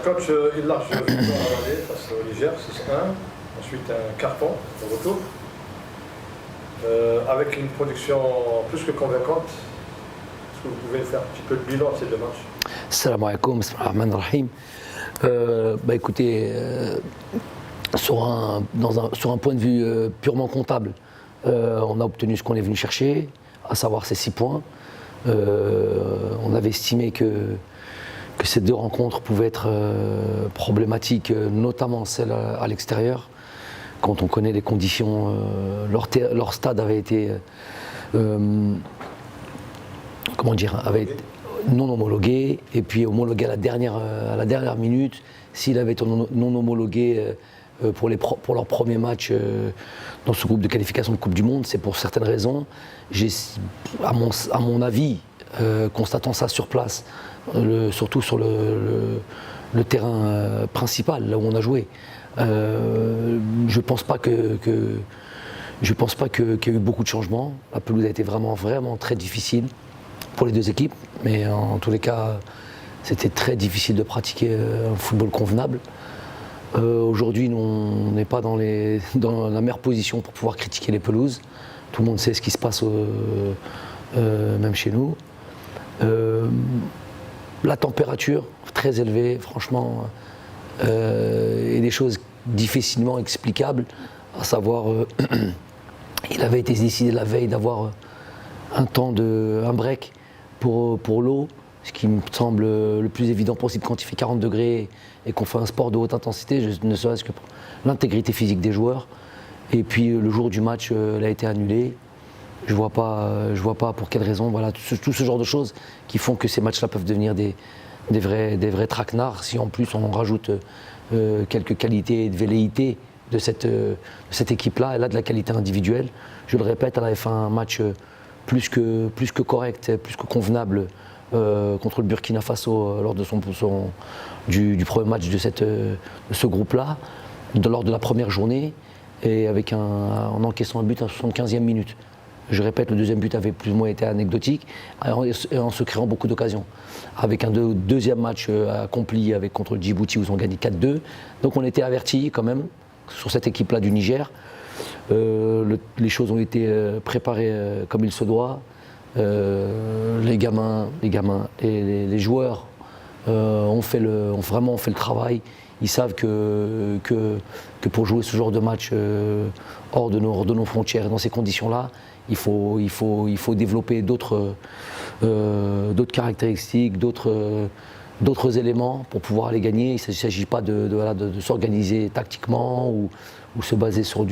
coach, il lâche le football à l'aller face au Niger, 6-1. Ensuite, un carton au retour. Avec une production plus que convaincante. Est-ce que vous pouvez faire un petit peu le bilan de ces deux matchs? Salam alaikum, bismillahir rahim. Écoutez, sur un point de vue purement comptable, on a obtenu ce qu'on est venu chercher, à savoir ces 6 points. On avait estimé que ces 2 rencontres pouvaient être problématiques, notamment celle à l'extérieur. Quand on connaît les conditions, leur stade avait été avait été non homologué, et puis homologué à la dernière minute. S'il avait été non homologué pour leur premier match dans ce groupe de qualification de Coupe du Monde, c'est pour certaines raisons. À mon avis, constatant ça sur place, surtout sur le terrain principal, là où on a joué, je ne pense pas qu'il y a eu beaucoup de changements. La pelouse a été vraiment très difficile pour les 2 équipes, mais en tous les cas, c'était très difficile de pratiquer un football convenable. Aujourd'hui, on n'est pas dans la meilleure position pour pouvoir critiquer les pelouses. Tout le monde sait ce qui se passe, même chez nous. La température, très élevée, franchement, et des choses difficilement explicables, à savoir, il avait été décidé la veille d'avoir un break pour l'eau, ce qui me semble le plus évident possible quand il fait 40 degrés et qu'on fait un sport de haute intensité, ne serait-ce que pour l'intégrité physique des joueurs. Et puis le jour du match, elle a été annulée. Je vois pas pour quelle raison. Voilà, tout ce genre de choses qui font que ces matchs-là peuvent devenir des vrais traquenards. Si en plus on rajoute quelques qualités et de velléité de cette équipe-là, elle a de la qualité individuelle. Je le répète, elle avait fait un match plus que correct, plus que convenable contre le Burkina Faso lors de du premier match de ce groupe-là, lors de la première journée, et en encaissant un but à la 75e minute. Je répète, le deuxième but avait plus ou moins été anecdotique, et en se créant beaucoup d'occasions. Avec un deuxième match accompli contre le Djibouti où ils ont gagné 4-2. Donc on était avertis quand même sur cette équipe-là du Niger. Les choses ont été préparées comme il se doit. Les gamins et les joueurs ont vraiment fait le travail. Ils savent que pour jouer ce genre de match hors de nos frontières, dans ces conditions-là, il faut développer d'autres caractéristiques, d'autres éléments pour pouvoir aller gagner. Il ne s'agit pas de s'organiser tactiquement ou se baser sur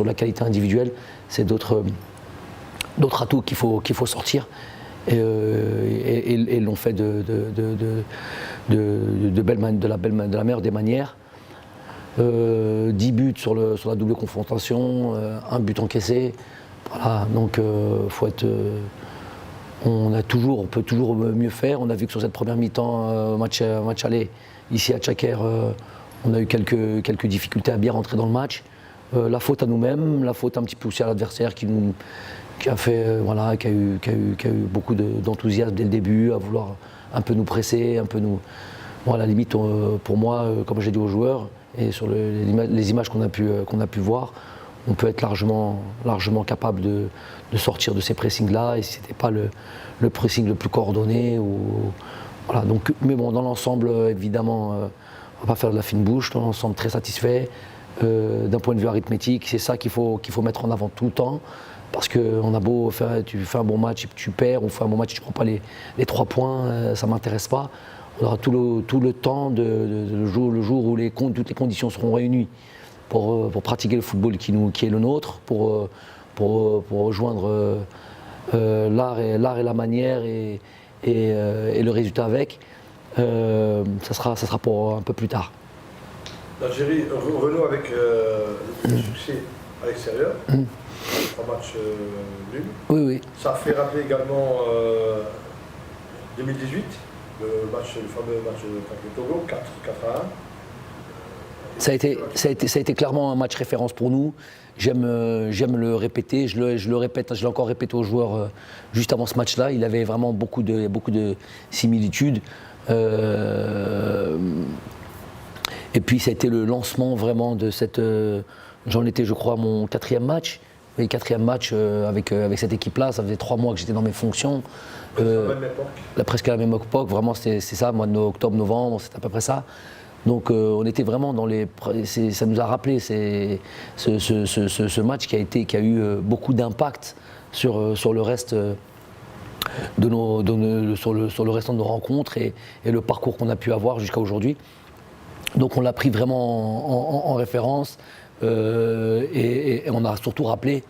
la qualité individuelle. C'est d'autres atouts qu'il faut sortir. Et l'ont fait de la meilleure des manières. 10 buts sur la double confrontation, 1 but encaissé. Voilà, donc on peut toujours mieux faire. On a vu que sur cette première mi-temps, match aller, ici à Tchaker, on a eu quelques difficultés à bien rentrer dans le match. La faute à nous-mêmes, la faute un petit peu aussi à l'adversaire qui a eu beaucoup d'enthousiasme dès le début, à vouloir un peu nous presser, à la limite, pour moi, comme j'ai dit aux joueurs, et sur les images qu'on a pu voir, on peut être largement capable de sortir de ces pressings-là, et si ce n'était pas le pressing le plus coordonné. Voilà, donc, mais bon, dans l'ensemble, évidemment, on ne va pas faire de la fine bouche, dans l'ensemble très satisfait. D'un point de vue arithmétique, c'est ça qu'il faut mettre en avant tout le temps. Parce qu'on a beau tu fais un bon match et tu perds, ou fais un bon match et tu ne prends pas les 3 points, ça ne m'intéresse pas. On aura tout le temps, le jour où toutes les conditions seront réunies pour pratiquer le football qui est le nôtre, pour rejoindre l'art et la manière et le résultat avec. Ça sera pour un peu plus tard. L'Algérie renoue avec le succès à l'extérieur. 3 matchs nuls. Oui. Ça fait rappeler également 2018, le fameux match contre le Togo, 4-1. Ça a été clairement un match référence pour nous. J'aime le répéter, je le répète, je l'ai encore répété aux joueurs juste avant ce match-là. Il avait vraiment beaucoup de similitudes. Et puis ça a été le lancement vraiment de cette... j'en étais, je crois, à mon 4e match. Et 4e match avec cette équipe-là, ça faisait 3 mois que j'étais dans mes fonctions. À la même époque. Presque à la même époque, vraiment c'est ça, mois d'octobre, novembre, c'est à peu près ça. Donc on était vraiment dans les... Ça nous a rappelé ce match qui a eu beaucoup d'impact sur le reste sur le restant de nos rencontres et le parcours qu'on a pu avoir jusqu'à aujourd'hui. Donc on l'a pris vraiment en référence et on a surtout rappelé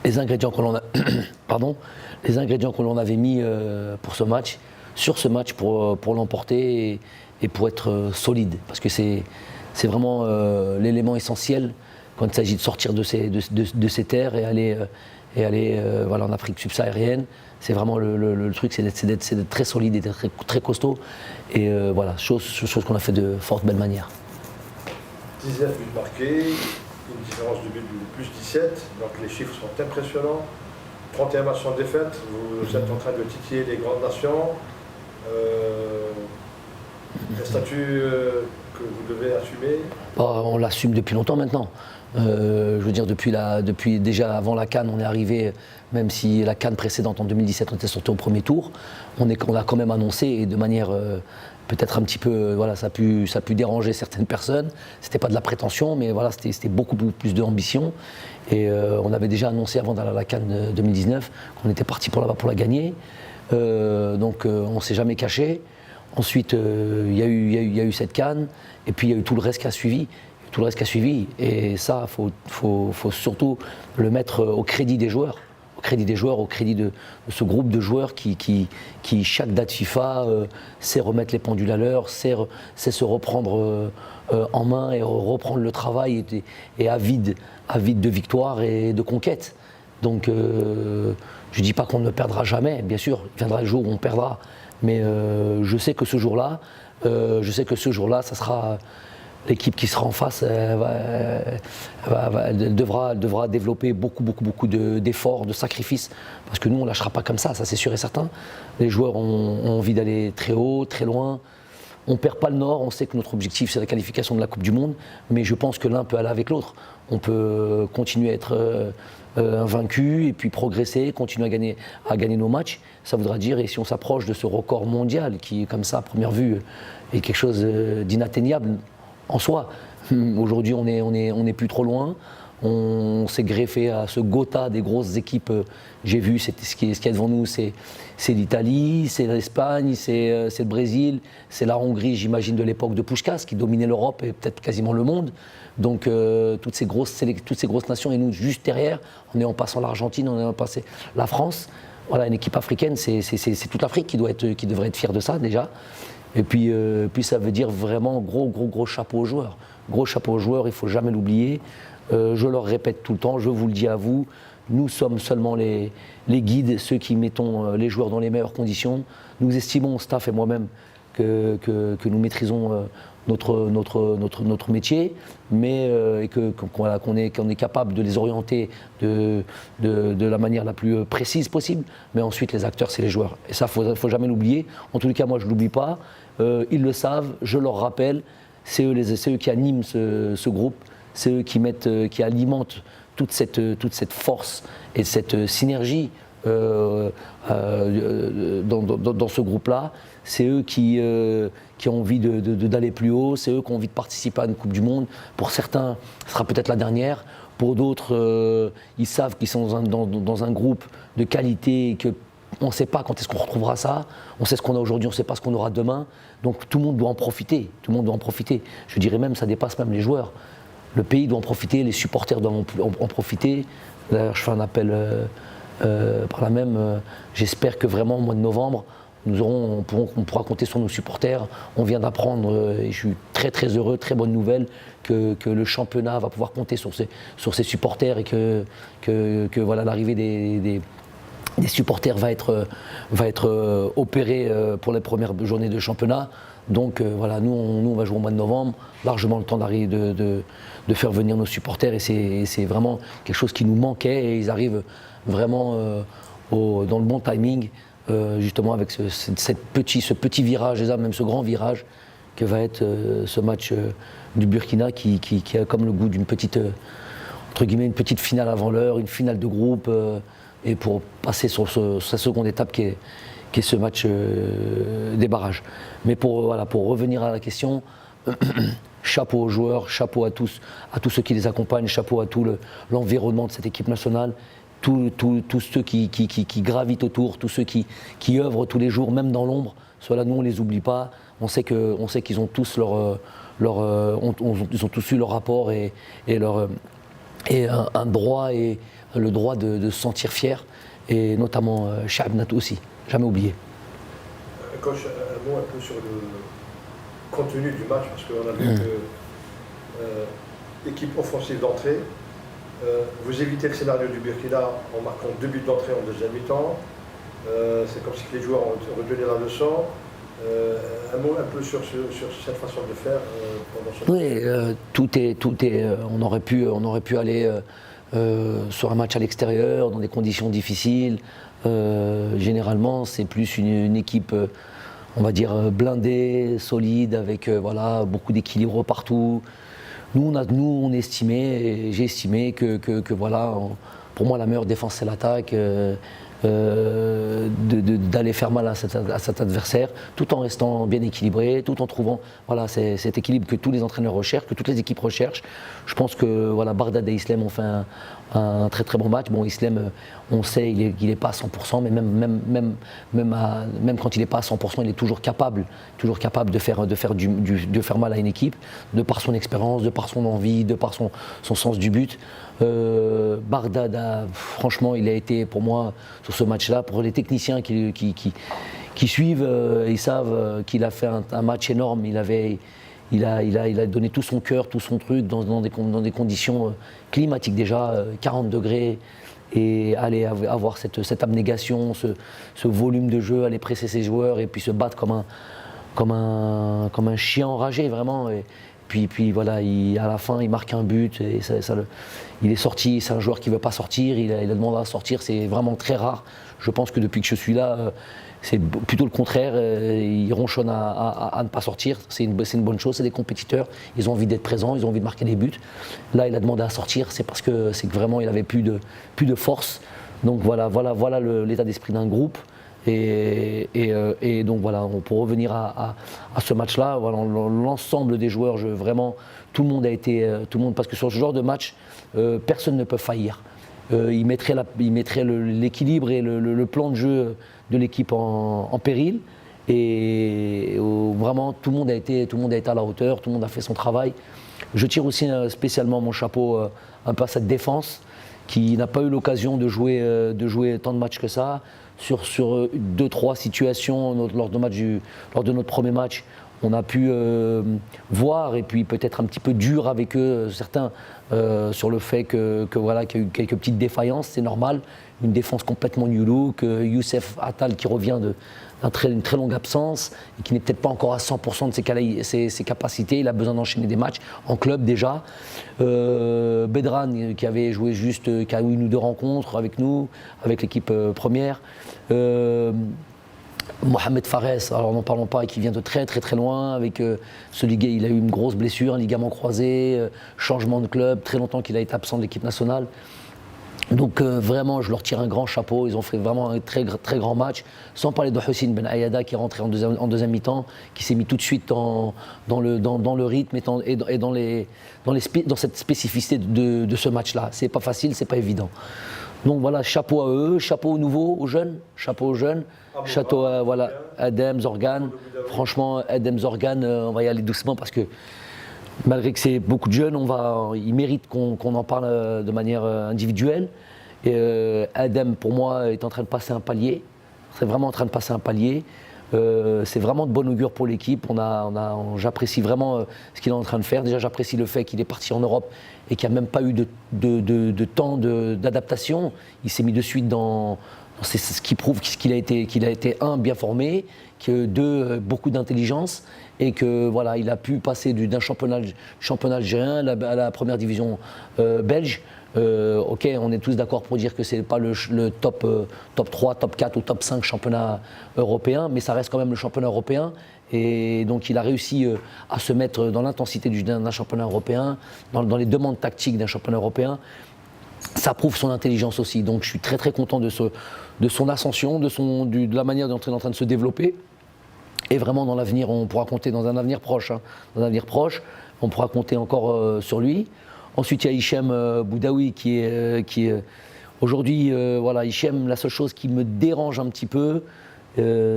les ingrédients que l'on a, les ingrédients que l'on avait mis pour ce match, sur ce match pour l'emporter et pour être solide. Parce que c'est vraiment l'élément essentiel quand il s'agit de sortir de ces terres et aller voilà, en Afrique subsaharienne. C'est vraiment le truc, c'est d'être très solide et d'être très costaud. Et voilà, chose qu'on a fait de fort belle manière. 19 buts marqués, une différence de but de plus 17, donc les chiffres sont impressionnants. 31 matchs sans défaite, vous êtes en train de titiller les grandes nations. Un statut que vous devez assumer. On l'assume depuis longtemps maintenant. Je veux dire, depuis déjà avant la CAN, on est arrivé, même si la CAN précédente en 2017, on était sorti au premier tour, on a quand même annoncé, et de manière peut-être un petit peu, voilà, ça a pu déranger certaines personnes. C'était pas de la prétention, mais voilà, c'était beaucoup plus d'ambition. Et on avait déjà annoncé avant d'aller à la CAN 2019 qu'on était parti pour là-bas pour la gagner. Donc on s'est jamais caché. Ensuite, il y a eu cette CAN, et puis il y a eu tout le reste qui a suivi. Et ça, faut surtout le mettre au crédit des joueurs. Au crédit de ce groupe de joueurs qui chaque date FIFA, sait remettre les pendules à l'heure, sait se reprendre en main et reprendre le travail et avide de victoire et de conquête. Donc, je ne dis pas qu'on ne perdra jamais, bien sûr, il viendra le jour où on perdra. Mais je sais que ce jour-là, ça sera... L'équipe qui sera en face devra développer beaucoup d'efforts, de sacrifices, parce que nous, on ne lâchera pas comme ça c'est sûr et certain. Les joueurs ont envie d'aller très haut, très loin. On ne perd pas le Nord, on sait que notre objectif, c'est la qualification de la Coupe du Monde, mais je pense que l'un peut aller avec l'autre. On peut continuer à être invaincu et puis progresser, continuer à gagner nos matchs. Ça voudra dire, et si on s'approche de ce record mondial, qui, comme ça, à première vue, est quelque chose d'inatteignable, en soi. Aujourd'hui, on est plus trop loin. On s'est greffé à ce Gotha des grosses équipes. J'ai vu, ce qu'il y a devant nous, c'est l'Italie, c'est l'Espagne, c'est le Brésil, c'est la Hongrie, j'imagine, de l'époque de Puskás, qui dominait l'Europe et peut-être quasiment le monde. Donc toutes ces grosses nations, et nous, juste derrière, en passant l'Argentine, en passé la France. Voilà, une équipe africaine, c'est toute l'Afrique qui devrait être fière de ça, déjà. Et puis ça veut dire vraiment gros chapeau aux joueurs. Gros chapeau aux joueurs, il ne faut jamais l'oublier. Je leur répète tout le temps, je vous le dis à vous, nous sommes seulement les guides, ceux qui mettons les joueurs dans les meilleures conditions. Nous estimons, staff et moi-même, que nous maîtrisons notre métier, mais qu'on est capable de les orienter de la manière la plus précise possible. Mais ensuite, les acteurs, c'est les joueurs. Et ça, faut jamais l'oublier. En tous les cas, moi, je ne l'oublie pas. Ils le savent, je leur rappelle. C'est eux qui animent ce groupe. C'est eux qui alimentent toute cette force et cette synergie dans ce groupe-là. C'est eux qui ont envie d'aller plus haut, c'est eux qui ont envie de participer à une Coupe du Monde. Pour certains, ce sera peut-être la dernière. Pour d'autres, ils savent qu'ils sont dans un groupe de qualité et qu'on ne sait pas quand est-ce qu'on retrouvera ça. On sait ce qu'on a aujourd'hui, on ne sait pas ce qu'on aura demain. Donc tout le monde doit en profiter. Je dirais même, ça dépasse même les joueurs. Le pays doit en profiter, les supporters doivent en profiter. D'ailleurs, je fais un appel par là même. J'espère que vraiment, au mois de novembre, on pourra compter sur nos supporters. On vient d'apprendre, et je suis très heureux, très bonne nouvelle, que le championnat va pouvoir compter sur ses supporters et que voilà, l'arrivée des supporters va être opérée pour les premières journées de championnat. Donc voilà, nous on va jouer au mois de novembre, largement le temps d'arriver de faire venir nos supporters, et c'est vraiment quelque chose qui nous manquait, et ils arrivent vraiment dans le bon timing. justement avec ce petit virage, même ce grand virage que va être ce match du Burkina qui a comme le goût d'une petite, entre guillemets, une petite finale avant l'heure, une finale de groupe, et pour passer sur sa seconde étape qui est ce match des barrages. Mais pour revenir à la question, chapeau aux joueurs, chapeau à tous ceux qui les accompagnent, chapeau à tout l'environnement de cette équipe nationale, tous ceux qui gravitent autour, tous ceux qui œuvrent tous les jours, même dans l'ombre. Ceux-là, nous, on ne les oublie pas. On sait qu'ils ont tous ils ont tous eu leur rapport et un droit et le droit de se sentir fier, et notamment Cha'abnat aussi, jamais oublié. Coach, un mot un peu sur le contenu du match, parce qu'on a vu que équipe offensive d'entrée, vous évitez le scénario du Burkina en marquant 2 buts d'entrée en deuxième mi-temps. C'est comme si les joueurs ont retenu la leçon. Un mot un peu sur cette façon de faire pendant ce match. Oui, tout est. On aurait pu aller sur un match à l'extérieur, dans des conditions difficiles. Généralement, c'est plus une équipe, on va dire, blindée, solide, avec beaucoup d'équilibre partout. Nous, on estimait, et j'ai estimé que voilà, pour moi, la meilleure défense, c'est l'attaque. D'aller faire mal à cet adversaire, tout en restant bien équilibré, tout en trouvant cet équilibre que tous les entraîneurs recherchent, que toutes les équipes recherchent. Je pense que Bardad et Islem ont fait un très très bon match. Bon, Islem, on sait, il n'est pas à 100%, mais même quand il n'est pas à 100%, il est toujours capable de faire mal à une équipe, de par son expérience, de par son envie, de par son sens du but. Bardad, franchement, il a été pour moi sur ce match-là, pour les techniciens qui suivent, ils savent qu'il a fait un match énorme. Il a donné tout son cœur, tout son truc dans des conditions climatiques déjà, 40 degrés, et aller avoir cette abnégation, ce volume de jeu, aller presser ses joueurs et puis se battre comme un chien enragé vraiment. Et puis voilà, à la fin, il marque un but et il est sorti. C'est un joueur qui ne veut pas sortir, il a demandé à sortir, c'est vraiment très rare. Je pense que depuis que je suis là, c'est plutôt le contraire. Ils ronchonnent à ne pas sortir. C'est une bonne chose, c'est des compétiteurs. Ils ont envie d'être présents, ils ont envie de marquer des buts. Là, il a demandé à sortir, c'est parce que vraiment il n'avait plus de force. Donc voilà l'état d'esprit d'un groupe. Et donc voilà, pour revenir à ce match-là, l'ensemble des joueurs, vraiment, tout le monde, parce que sur ce genre de match, personne ne peut faillir. Il mettrait l'équilibre et le plan de jeu de l'équipe en péril. Et vraiment, tout le monde a été à la hauteur, tout le monde a fait son travail. Je tire aussi spécialement mon chapeau un peu à cette défense qui n'a pas eu l'occasion de jouer tant de matchs que ça. Sur 2-3 situations lors de notre premier match, on a pu voir et puis peut-être un petit peu dur avec eux, certains, sur le fait qu'il y a eu quelques petites défaillances, c'est normal. Une défense complètement new look, Youssef Attal qui revient d'une très longue absence et qui n'est peut-être pas encore à 100% de ses capacités. Il a besoin d'enchaîner des matchs en club déjà. Bedran qui avait joué qui a eu 1 ou 2 rencontres avec nous, avec l'équipe première. Mohamed Fares, alors n'en parlons pas, qui vient de très très très loin. Avec il a eu une grosse blessure, un ligament croisé, changement de club, très longtemps qu'il a été absent de l'équipe nationale. Donc vraiment, je leur tire un grand chapeau. Ils ont fait vraiment un très très grand match. Sans parler de Houssine Ben Ayada qui est rentré en deuxième mi-temps, qui s'est mis tout de suite dans le rythme et dans cette spécificité de ce match-là. C'est pas facile, c'est pas évident. Donc voilà, chapeau à eux, chapeau aux nouveaux, aux jeunes, chapeau aux jeunes, chapeau à Adem, Zorgan. Franchement, Adem, Zorgan, on va y aller doucement parce que malgré que c'est beaucoup de jeunes, ils méritent qu'on en parle de manière individuelle. Et Adem, pour moi, est en train de passer un palier. C'est vraiment en train de passer un palier. C'est vraiment de bon augure pour l'équipe. J'apprécie vraiment ce qu'il est en train de faire. Déjà, j'apprécie le fait qu'il est parti en Europe et qu'il n'y a même pas eu de temps d'adaptation. Il s'est mis de suite c'est ce qui prouve qu'il a été, un, bien formé, que deux, beaucoup d'intelligence, et que il a pu passer d'un championnat algérien à la première division belge Ok, on est tous d'accord pour dire que ce n'est pas le top 3, top 4 ou top 5 championnat européen, mais ça reste quand même le championnat européen. Et donc il a réussi à se mettre dans l'intensité d'un championnat européen, dans les demandes tactiques d'un championnat européen. Ça prouve son intelligence aussi. Donc je suis très très content de son ascension, de la manière dont il est en train de se développer. Et vraiment dans l'avenir, on pourra compter dans un avenir proche. Dans un avenir proche, on pourra compter encore sur lui. Ensuite, il y a Hichem Boudaoui qui est aujourd'hui, voilà, Hichem, la seule chose qui me dérange un petit peu,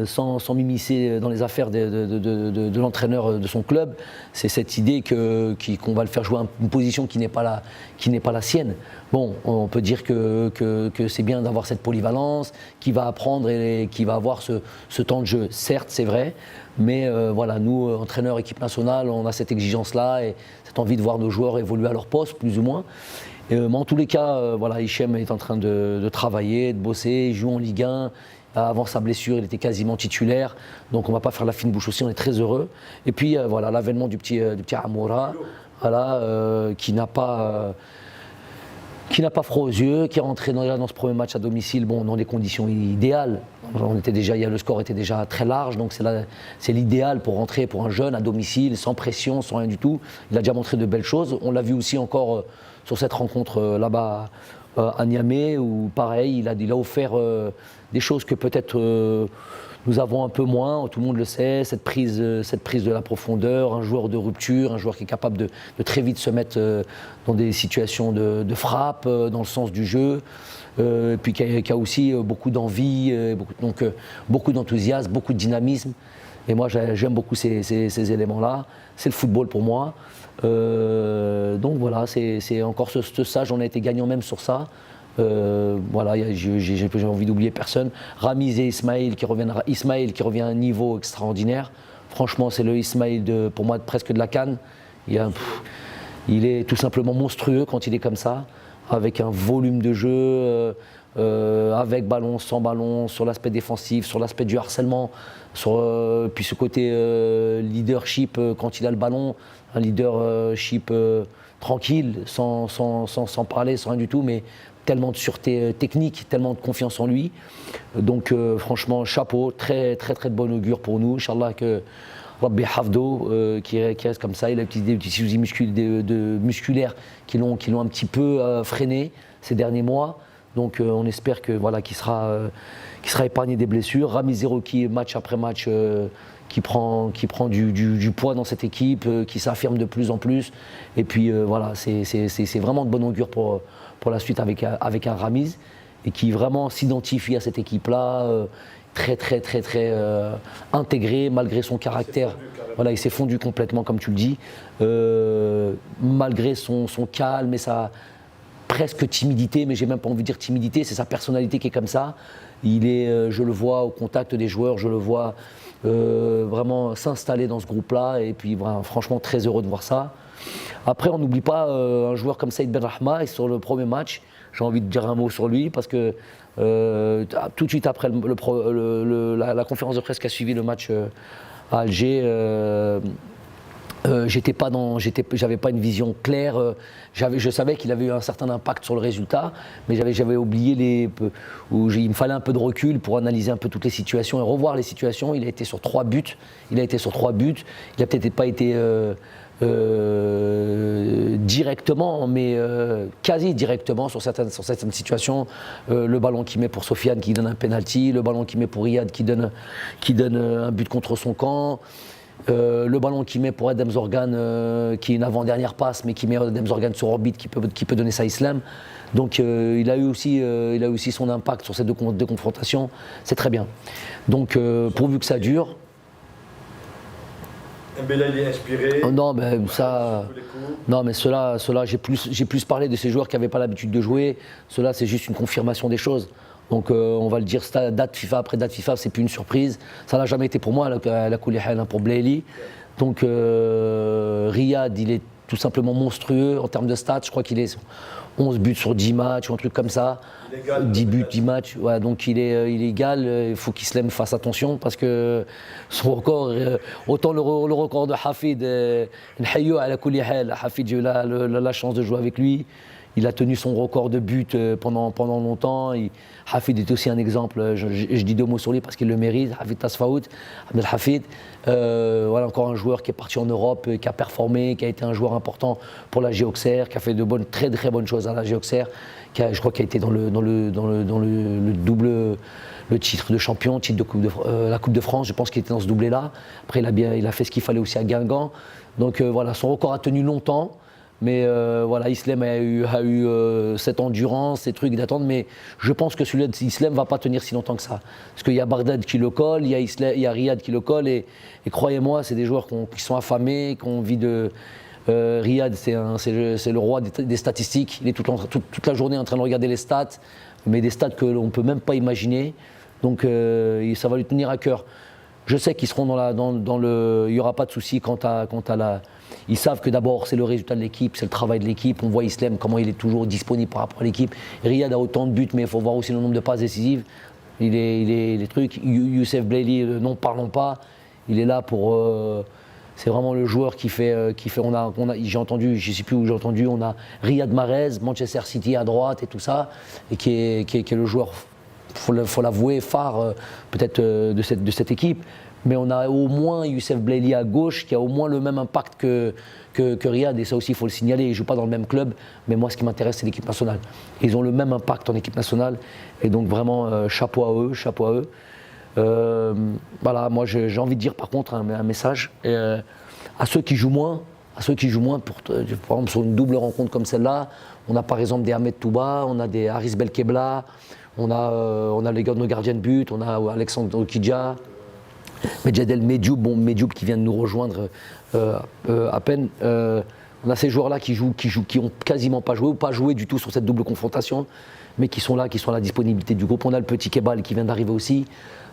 sans m'immiscer dans les affaires de l'entraîneur de son club, c'est cette idée qu'on va le faire jouer une position qui n'est pas la sienne. Bon, on peut dire que c'est bien d'avoir cette polyvalence, qui va apprendre et qui va avoir ce temps de jeu. Certes, c'est vrai, mais voilà, nous, entraîneurs, équipe nationale, on a cette exigence-là et cette envie de voir nos joueurs évoluer à leur poste, plus ou moins. Mais en tous les cas, voilà, Hichem est en train de travailler, de bosser, il joue en Ligue 1. Avant sa blessure, il était quasiment titulaire, donc on ne va pas faire la fine bouche aussi, on est très heureux. Et puis voilà, l'avènement du petit Amoura, voilà, qui n'a pas froid aux yeux, qui est rentré dans ce premier match à domicile, bon, dans des conditions idéales. Le score était déjà très large, donc c'est l'idéal pour rentrer pour un jeune à domicile, sans pression, sans rien du tout. Il a déjà montré de belles choses. On l'a vu aussi encore sur cette rencontre là-bas à Niamey, où pareil, il a offert des choses que peut-être nous avons un peu moins, tout le monde le sait, cette prise de la profondeur, un joueur de rupture, un joueur qui est capable de très vite se mettre dans des situations de frappe, dans le sens du jeu, et puis qui a aussi beaucoup d'envie, beaucoup d'enthousiasme, beaucoup de dynamisme. Et moi, j'aime beaucoup ces éléments-là. C'est le football pour moi. Donc voilà, c'est encore ce stage, on a été gagnant même sur ça. Voilà, j'ai envie d'oublier personne. Ramiz et Ismaël qui revient à un niveau extraordinaire. Franchement, c'est le Ismaël pour moi presque de la CAN. Il est tout simplement monstrueux quand il est comme ça, avec un volume de jeu, avec ballon, sans ballon, sur l'aspect défensif, sur l'aspect du harcèlement, puis ce côté leadership quand il a le ballon, un leadership tranquille, sans parler, sans rien du tout, mais tellement de sûreté technique, tellement de confiance en lui. Donc franchement, chapeau, très très très de bon augure pour nous. Inch'Allah que Rabbi Hafdo qui reste comme ça. Il a des petits soucis musculaires qui l'ont un petit peu freiné ces derniers mois. Donc on espère que voilà qu'il sera épargné des blessures. Rami Zerouki, match après match, qui prend du poids dans cette équipe, qui s'affirme de plus en plus. Et puis voilà, c'est vraiment de bon augure pour la suite avec un Ramiz, et qui vraiment s'identifie à cette équipe-là, très très très très intégré malgré son caractère. Voilà, il s'est fondu complètement comme tu le dis, malgré son calme et sa presque timidité, mais j'ai même pas envie de dire timidité, c'est sa personnalité qui est comme ça. Je le vois au contact des joueurs, je le vois vraiment s'installer dans ce groupe-là, et puis vraiment, franchement très heureux de voir ça. Après, on n'oublie pas un joueur comme Saïd Benrahma, et sur le premier match, j'ai envie de dire un mot sur lui, parce que tout de suite après la conférence de presse qui a suivi le match à Alger, j'avais pas une vision claire. Je savais qu'il avait eu un certain impact sur le résultat, mais j'avais oublié il me fallait un peu de recul pour analyser un peu toutes les situations et revoir les situations. Il a été sur 3 buts. Il a peut-être pas été directement, mais quasi directement sur certaines situations. Le ballon qu'il met pour Sofiane qui donne un penalty, le ballon qu'il met pour Riyad qui donne un but contre son camp. Le ballon qu'il met pour Adem Zorgan, qui est une avant-dernière passe, mais qui met Adem Zorgan sur orbite, qui peut donner ça à Islam. Donc il a eu aussi son impact sur ces deux confrontations. C'est très bien. Donc pourvu que ça dure. Belali inspiré. Non, mais cela, j'ai plus parlé de ces joueurs qui n'avaient pas l'habitude de jouer. Cela, c'est juste une confirmation des choses. Donc on va le dire, date FIFA après date FIFA, c'est plus une surprise. Ça n'a jamais été pour moi, la Koulibaly pour Belali. Donc Riyad, il est tout simplement monstrueux en termes de stats. Je crois qu'il est 11 buts sur 10 matchs ou un truc comme ça. 10 buts, 10 matchs. Ouais, donc il est égal. Il faut qu'Islam fasse attention parce que son record, autant le record de Hafid, Hafid, j'ai eu la chance de jouer avec lui. il a tenu son record de buts pendant longtemps. Hafid est aussi un exemple, je dis deux mots sur lui parce qu'il le mérite. Hafid Tasfaout, Abdel Hafid, voilà encore un joueur qui est parti en Europe, qui a performé, qui a été un joueur important pour la Auxerre, qui a fait de très très bonnes choses à la Auxerre, je crois qu'il a été dans le double, le titre de champion, titre de la Coupe de France, je pense qu'il était dans ce doublé-là. Après il a fait ce qu'il fallait aussi à Guingamp. Donc voilà, son record a tenu longtemps. Mais voilà, Islem a eu cette endurance, ces trucs d'attendre, mais je pense que celui d'Islem ne va pas tenir si longtemps que ça. Parce qu'il y a Bardad qui le colle, il y a Riyad qui le colle, et croyez-moi, c'est des joueurs qui sont affamés, qui ont envie de... Riyad, c'est le roi des statistiques, il est toute la journée en train de regarder les stats, mais des stats qu'on ne peut même pas imaginer, donc ça va lui tenir à cœur. Je sais qu'ils seront il n'y aura pas de souci quant à la... Ils savent que d'abord c'est le résultat de l'équipe, c'est le travail de l'équipe. On voit Islem comment il est toujours disponible par rapport à l'équipe. Riyad a autant de buts, mais il faut voir aussi le nombre de passes décisives. Il est les trucs. Youssef Blaili, non parlons pas. Il est là pour. C'est vraiment le joueur qui fait. J'ai entendu, je ne sais plus où j'ai entendu. On a Riyad Mahrez, Manchester City à droite et tout ça, et qui est le joueur. Faut l'avouer, phare peut-être de cette équipe. Mais on a au moins Youssef Blaili à gauche qui a au moins le même impact que Riyad, et ça aussi il faut le signaler. Ils ne jouent pas dans le même club, mais moi ce qui m'intéresse c'est l'équipe nationale. Ils ont le même impact en équipe nationale, et donc vraiment chapeau à eux, chapeau à eux. Voilà, moi j'ai envie de dire par contre un message à ceux qui jouent moins. Par exemple sur une double rencontre comme celle-là, on a par exemple des Ahmed Touba, on a des Haris Belkebla, on a les gars de nos gardiens de but, on a Alexandre Okidja, Medjadel Medjoub qui vient de nous rejoindre à peine. On a ces joueurs-là qui ont quasiment pas joué ou pas joué du tout sur cette double confrontation, mais qui sont là, qui sont à la disponibilité du groupe. On a le petit Kebal qui vient d'arriver aussi.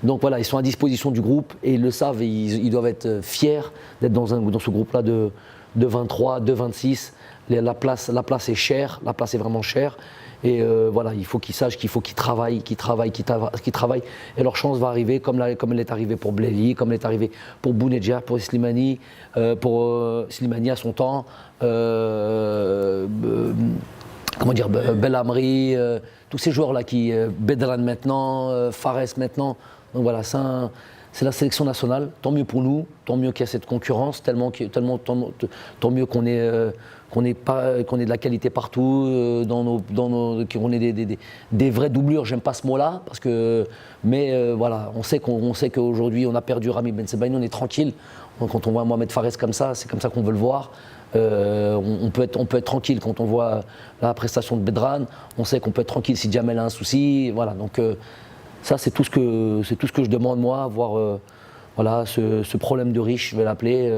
Donc voilà, ils sont à disposition du groupe et ils le savent, et ils doivent être fiers d'être dans ce groupe-là de 23, de 26. La place est chère, la place est vraiment chère. Et voilà, il faut qu'ils sachent qu'il faut qu'ils travaillent. Et leur chance va arriver comme elle est arrivée pour Blaili, comme elle est arrivée pour Bounedjah, pour Slimani, Slimani à son temps, Belhamri, tous ces joueurs-là Bedran maintenant, Fares maintenant. Donc voilà, c'est la sélection nationale, tant mieux pour nous, tant mieux qu'il y a cette concurrence, tant mieux qu'on ait de la qualité partout, qu'on ait des vraies doublures. J'aime pas ce mot-là, mais voilà, on sait qu'aujourd'hui on a perdu Rami Ben Sebaini, on est tranquille. Quand on voit Mohamed Fares comme ça, c'est comme ça qu'on veut le voir. On peut être tranquille quand on voit la prestation de Bedran. On sait qu'on peut être tranquille si Jamel a un souci. Voilà, donc ça c'est tout ce que je demande moi, avoir voilà ce problème de riche, je vais l'appeler.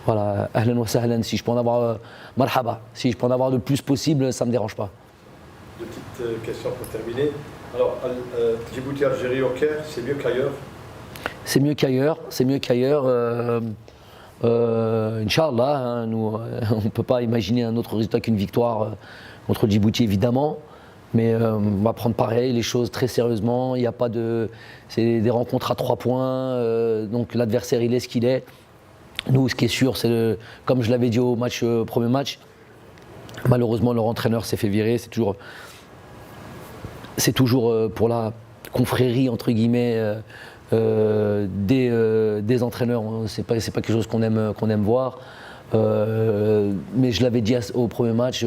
Voilà, ahlan wa sahlan, si je peux en avoir marhaba, si je peux en avoir le plus possible, ça ne me dérange pas. Deux petites questions pour terminer. Alors, Djibouti, Algérie, au Caire, c'est mieux qu'ailleurs? C'est mieux qu'ailleurs. Inch'Allah, hein, nous, on ne peut pas imaginer un autre résultat qu'une victoire contre Djibouti, évidemment. Mais on va prendre pareil, les choses très sérieusement. Il n'y a pas de. C'est des rencontres à 3 points, donc l'adversaire, il est ce qu'il est. Nous, ce qui est sûr, c'est comme je l'avais dit au premier match, malheureusement, leur entraîneur s'est fait virer. C'est toujours pour la confrérie, entre guillemets, des entraîneurs. C'est pas quelque chose qu'on aime voir. Mais je l'avais dit au premier match,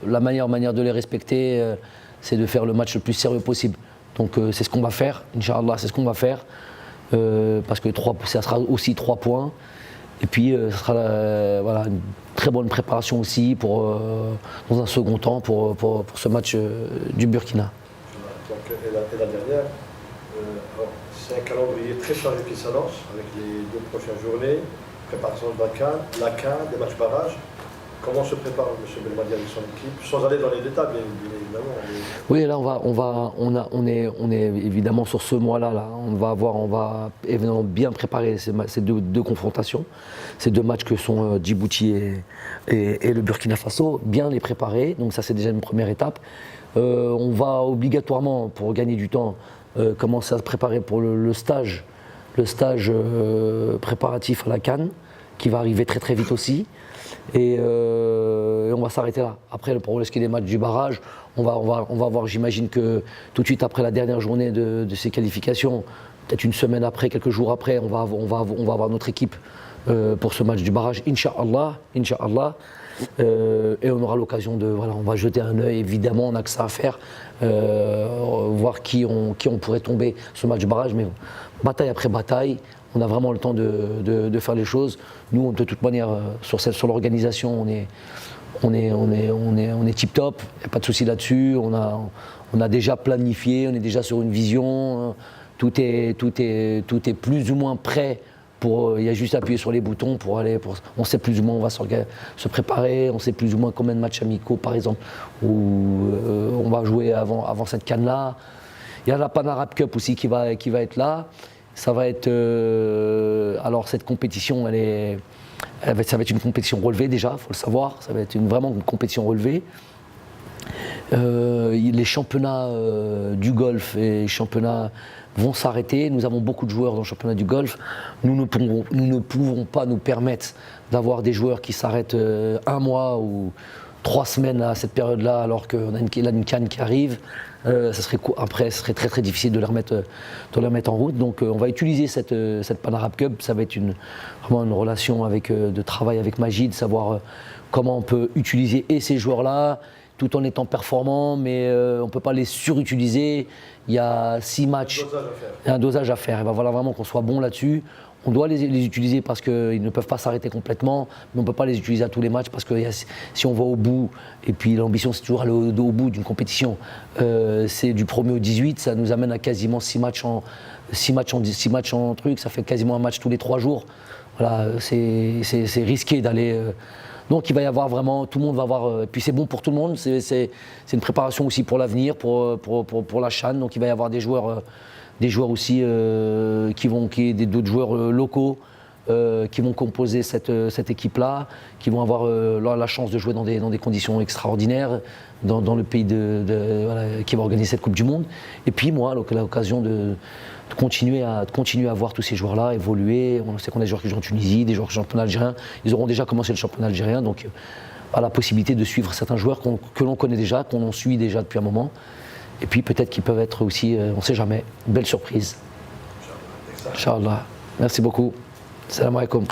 la meilleure manière de les respecter, c'est de faire le match le plus sérieux possible. Donc c'est ce qu'on va faire, Inch'Allah, c'est ce qu'on va faire. Parce que ça sera aussi 3 points. Et puis, ce sera une très bonne préparation aussi dans un second temps pour ce match du Burkina. Donc, et la dernière, c'est un calendrier très chargé qui s'annonce avec les 2 prochaines journées, préparation de la CAN, des matchs barrages. Comment se prépare M. Belmadi avec son équipe, sans aller dans les détails, bien évidemment. Oui, là, on est évidemment sur ce mois-là. Là. On va évidemment bien préparer ces deux confrontations, ces 2 matchs que sont Djibouti et le Burkina Faso, bien les préparer. Donc ça, c'est déjà une première étape. On va obligatoirement, pour gagner du temps, commencer à se préparer pour le stage préparatif à la CAN, qui va arriver très très vite aussi. Et on va s'arrêter là. Après, pour ce qui est des matchs du barrage, on va voir, j'imagine que tout de suite après la dernière journée de ces qualifications, peut-être une semaine après, quelques jours après, on va avoir notre équipe pour ce match du barrage, Inch'Allah. Et on aura l'occasion on va jeter un œil, évidemment, on n'a que ça à faire, voir qui on pourrait tomber sur le match du barrage, mais bataille après bataille, on a vraiment le temps de faire les choses. Nous, de toute manière, sur l'organisation, on est tip top, il n'y a pas de souci là-dessus, on a déjà planifié, on est déjà sur une vision, tout est plus ou moins prêt. Il y a juste à appuyer sur les boutons on sait plus ou moins où on va se préparer, on sait plus ou moins combien de matchs amicaux par exemple où on va jouer avant cette canne-là. Il y a la Pan Arab Cup aussi qui va être là. Ça va être alors cette compétition, ça va être une compétition relevée déjà, il faut le savoir. Ça va être vraiment une compétition relevée. Les championnats du golf et les championnats vont s'arrêter. Nous avons beaucoup de joueurs dans le championnat du golf. Nous ne pouvons pas nous permettre d'avoir des joueurs qui s'arrêtent un mois ou 3 semaines à cette période-là, alors qu'on a une canne qui arrive. Après, ce serait très très difficile de les remettre en route. Donc on va utiliser cette Pan Arab Cup. Ça va être vraiment une relation de travail avec Majid, savoir comment on peut utiliser ces joueurs-là, tout en étant performants, mais on ne peut pas les surutiliser. Il y a 6 matchs, il y a un dosage à faire. Et ben voilà vraiment qu'on soit bon là-dessus. On doit les utiliser parce qu'ils ne peuvent pas s'arrêter complètement, mais on ne peut pas les utiliser à tous les matchs parce que si on va au bout, et puis l'ambition c'est toujours aller au bout d'une compétition, c'est du 1er au 18, ça nous amène à quasiment 6 matchs en truc, ça fait quasiment un match tous les 3 jours. Voilà, c'est risqué d'aller. Donc il va y avoir vraiment, tout le monde va avoir, puis c'est bon pour tout le monde, c'est une préparation aussi pour l'avenir, pour la CHAN, donc il va y avoir des joueurs aussi d'autres joueurs locaux qui vont composer cette équipe-là, qui vont avoir la chance de jouer dans des conditions extraordinaires dans le pays qui va organiser cette Coupe du Monde. Et puis moi, l'occasion de continuer à voir tous ces joueurs-là évoluer. On sait qu'on a des joueurs qui jouent en Tunisie, des joueurs qui jouent en championnat algérien. Ils auront déjà commencé le championnat algérien, donc la possibilité de suivre certains joueurs que l'on connaît déjà, qu'on suit déjà depuis un moment. Et puis peut-être qu'ils peuvent être aussi, on ne sait jamais, une belle surprise. Inch'Allah. Merci beaucoup. Salam alaikum.